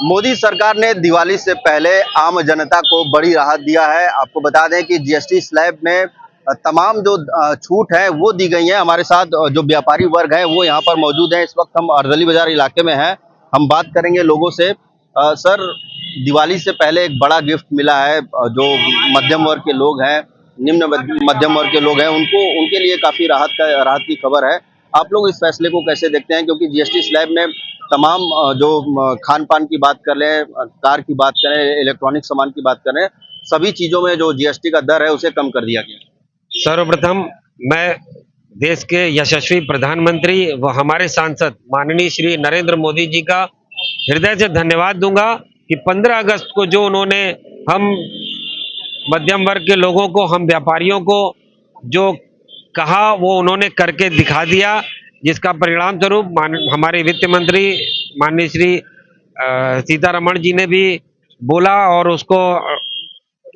मोदी सरकार ने दिवाली से पहले आम जनता को बड़ी राहत दिया है। आपको बता दें कि जीएसटी स्लैब में तमाम जो छूट है वो दी गई है। हमारे साथ जो व्यापारी वर्ग है वो यहाँ पर मौजूद है। इस वक्त हम अर्दली बाजार इलाके में हैं। हम बात करेंगे लोगों से। सर, दिवाली से पहले एक बड़ा गिफ्ट मिला है। जो मध्यम वर्ग के लोग हैं, निम्न मध्यम वर्ग के लोग हैं, उनके लिए काफी राहत की खबर है। आप लोग इस फैसले को कैसे देखते हैं? क्योंकि जीएसटी स्लैब में तमाम जो खान पान की बात कर लें, कार की बात करें, इलेक्ट्रॉनिक सामान की बात करें, सभी चीजों में जो जीएसटी का दर है उसे कम कर दिया गया। सर्वप्रथम मैं देश के यशस्वी प्रधानमंत्री व हमारे सांसद माननीय श्री नरेंद्र मोदी जी का हृदय से धन्यवाद दूंगा कि 15 अगस्त को जो उन्होंने हम मध्यम वर्ग के लोगों को, हम व्यापारियों को जो कहा वो उन्होंने करके दिखा दिया, जिसका परिणाम स्वरूप हमारे वित्त मंत्री माननीय श्री सीतारमण जी ने भी बोला और उसको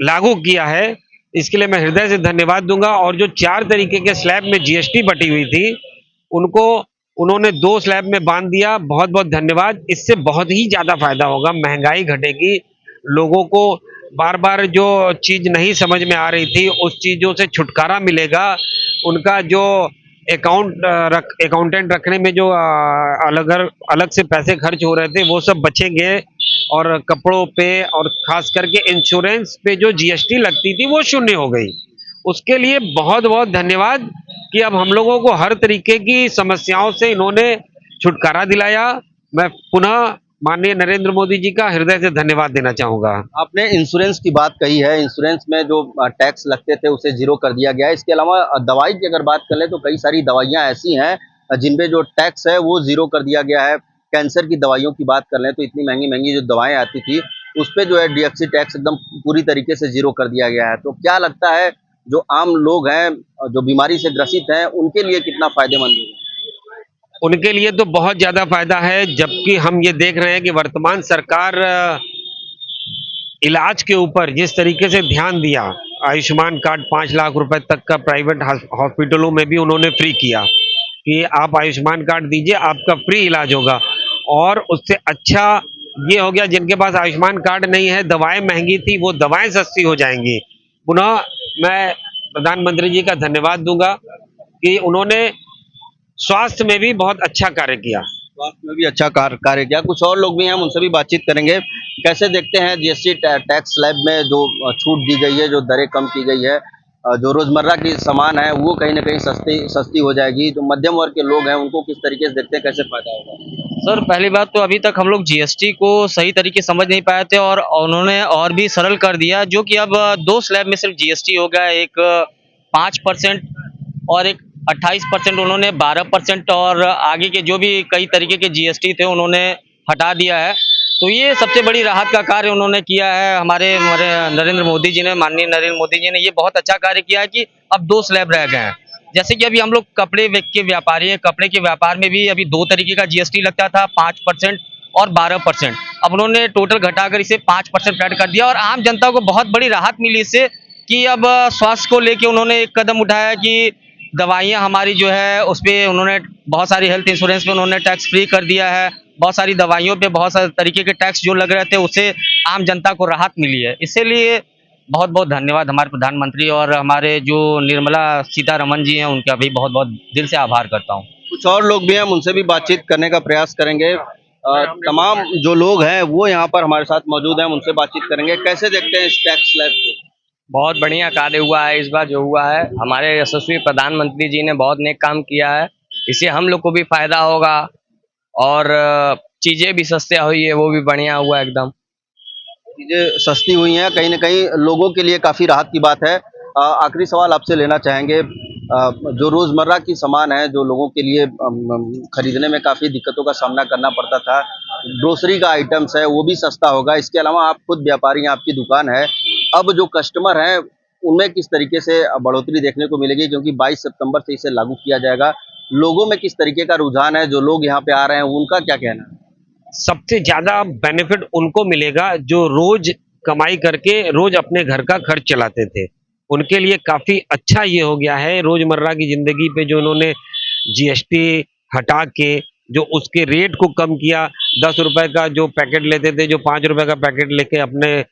लागू किया है। इसके लिए मैं हृदय से धन्यवाद दूंगा। और जो 4 तरीके के स्लैब में जीएसटी बटी हुई थी उनको उन्होंने 2 स्लैब में बांध दिया। बहुत बहुत धन्यवाद। इससे बहुत ही ज्यादा फायदा होगा, महंगाई घटेगी, लोगों को बार बार जो चीज नहीं समझ में आ रही थी उस चीजों से छुटकारा मिलेगा। उनका जो अकाउंटेंट रखने में जो अलग से पैसे खर्च हो रहे थे वो सब बचेंगे। और कपड़ों पे और खास करके इंश्योरेंस पे जो जीएसटी लगती थी वो शून्य हो गई। उसके लिए बहुत बहुत धन्यवाद कि अब हम लोगों को हर तरीके की समस्याओं से इन्होंने छुटकारा दिलाया। मैं पुनः माननीय नरेंद्र मोदी जी का हृदय से धन्यवाद देना चाहूंगा। आपने इंश्योरेंस की बात कही है। इंश्योरेंस में जो टैक्स लगते थे उसे जीरो कर दिया गया है। इसके अलावा दवाई की अगर बात कर ले तो कई सारी दवाइयां ऐसी हैं जिनपे जो टैक्स है वो जीरो कर दिया गया है। कैंसर की दवाइयों की बात कर लें तो इतनी महंगी महंगी जो दवाएं आती थी उस पर जो है डीएक्सी टैक्स एकदम पूरी तरीके से जीरो कर दिया गया है। तो क्या लगता है जो आम लोग हैं, जो बीमारी से ग्रसित हैं, उनके लिए कितना फायदेमंद होगा? उनके लिए तो बहुत ज्यादा फायदा है, जबकि हम ये देख रहे हैं कि वर्तमान सरकार इलाज के ऊपर जिस तरीके से ध्यान दिया, आयुष्मान कार्ड 5 लाख रुपए तक का प्राइवेट हॉस्पिटलों में भी उन्होंने फ्री किया कि आप आयुष्मान कार्ड दीजिए, आपका फ्री इलाज होगा। और उससे अच्छा ये हो गया, जिनके पास आयुष्मान कार्ड नहीं है, दवाएं महंगी थी, वो दवाएं सस्ती हो जाएंगी। पुनः मैं प्रधानमंत्री जी का धन्यवाद दूंगा कि उन्होंने स्वास्थ्य में भी बहुत अच्छा कार्य किया। स्वास्थ्य में भी अच्छा कार्य किया। कुछ और लोग भी हैं, हम उनसे भी बातचीत करेंगे। कैसे देखते हैं जीएसटी टैक्स स्लैब में जो छूट दी गई है, जो दरें कम की गई है, जो रोजमर्रा की सामान है वो कहीं ना कहीं सस्ती हो जाएगी। जो मध्यम वर्ग के लोग हैं उनको किस तरीके से देखते हैं, कैसे फायदा होगा? सर, पहली बात तो अभी तक हम लोग जीएसटी को सही तरीके से समझ नहीं पाए थे और उन्होंने और भी सरल कर दिया, जो कि अब 2 स्लैब में सिर्फ जीएसटी हो गया। एक 5% और एक 28%। उन्होंने 12% और आगे के जो भी कई तरीके के जीएसटी थे उन्होंने हटा दिया है। तो ये सबसे बड़ी राहत का कार्य उन्होंने किया है। हमारे नरेंद्र मोदी जी ने, माननीय नरेंद्र मोदी जी ने ये बहुत अच्छा कार्य किया है कि अब 2 स्लैब रह गए हैं। जैसे कि अभी हम लोग कपड़े के व्यापारी हैं, कपड़े के व्यापार में भी अभी 2 तरीके का जीएसटी लगता था, 5% और 12%। अब उन्होंने टोटल घटाकर इसे 5% फ्लैट कर दिया और आम जनता को बहुत बड़ी राहत मिली इससे कि अब स्वास्थ्य को लेके उन्होंने एक कदम उठाया कि दवाइयाँ हमारी जो है उस पर उन्होंने बहुत सारी हेल्थ इंश्योरेंस पे उन्होंने टैक्स फ्री कर दिया है। बहुत सारी दवाइयों पे बहुत सारे तरीके के टैक्स जो लग रहे थे उससे आम जनता को राहत मिली है। इसीलिए बहुत बहुत धन्यवाद हमारे प्रधानमंत्री और हमारे जो निर्मला सीतारमण जी हैं, उनका भी बहुत बहुत दिल से आभार करता हूँ। कुछ और लोग भी हैं, हम उनसे भी बातचीत करने का प्रयास करेंगे। तमाम जो लोग हैं वो यहाँ पर हमारे साथ मौजूद हैं, हम उनसे बातचीत करेंगे। कैसे देखते हैं इस टैक्स स्लैब को? बहुत बढ़िया कार्य हुआ है इस बार जो हुआ है। हमारे यशस्वी प्रधानमंत्री जी ने बहुत नेक काम किया है। इससे हम लोग को भी फायदा होगा और चीजें भी सस्ती हुई है, वो भी बढ़िया हुआ एकदम। चीजें सस्ती हुई हैं, कहीं ना कहीं लोगों के लिए काफी राहत की बात है। आखिरी सवाल आपसे लेना चाहेंगे। जो रोजमर्रा की सामान है, जो लोगों के लिए खरीदने में काफी दिक्कतों का सामना करना पड़ता था, ग्रोसरी का आइटम्स है वो भी सस्ता होगा। इसके अलावा आप खुद व्यापारी हैं, आपकी दुकान है, अब जो कस्टमर हैं उनमें किस तरीके से बढ़ोतरी देखने को मिलेगी? क्योंकि 22 सितंबर से इसे लागू किया जाएगा। लोगों में किस तरीके का रुझान है, जो लोग यहाँ पे आ रहे हैं उनका क्या कहना है? सबसे ज्यादा बेनिफिट उनको मिलेगा जो रोज कमाई करके रोज अपने घर का खर्च चलाते थे। उनके लिए काफी अच्छा ये हो गया है। रोजमर्रा की जिंदगी पे जो उन्होंने जीएसटी हटा के जो उसके रेट को कम किया। 10 रुपए का जो पैकेट लेते थे, जो 5 रुपए का पैकेट लेके अपने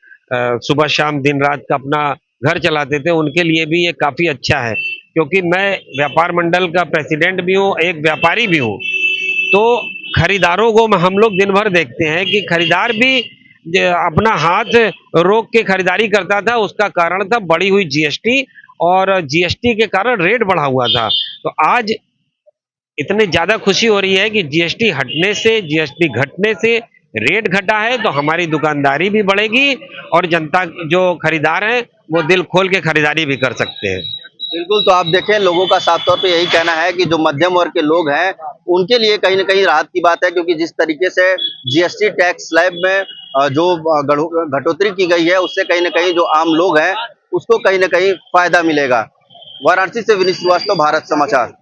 सुबह शाम दिन रात का अपना घर चलाते थे, उनके लिए भी ये काफी अच्छा है। क्योंकि मैं व्यापार मंडल का प्रेसिडेंट भी हूँ, एक व्यापारी भी हूँ, तो खरीदारों को हम लोग दिन भर देखते हैं कि खरीदार भी अपना हाथ रोक के खरीदारी करता था। उसका कारण था बढ़ी हुई जीएसटी, और जीएसटी के कारण रेट बढ़ा हुआ था। तो आज इतनी ज्यादा खुशी हो रही है कि जीएसटी हटने से, जीएसटी घटने से रेट घटा है, तो हमारी दुकानदारी भी बढ़ेगी और जनता जो खरीदार हैं वो दिल खोल के खरीदारी भी कर सकते हैं। बिल्कुल, तो आप देखें लोगों का साफ तौर पे यही कहना है कि जो मध्यम वर्ग के लोग हैं उनके लिए कहीं ना कहीं राहत की बात है, क्योंकि जिस तरीके से जीएसटी टैक्स स्लैब में जो घटोतरी की गई है उससे कहीं ना कहीं जो आम लोग हैं उसको कहीं ना कहीं फायदा मिलेगा। वाराणसी से विनीत श्रीवास्तव, भारत समाचार।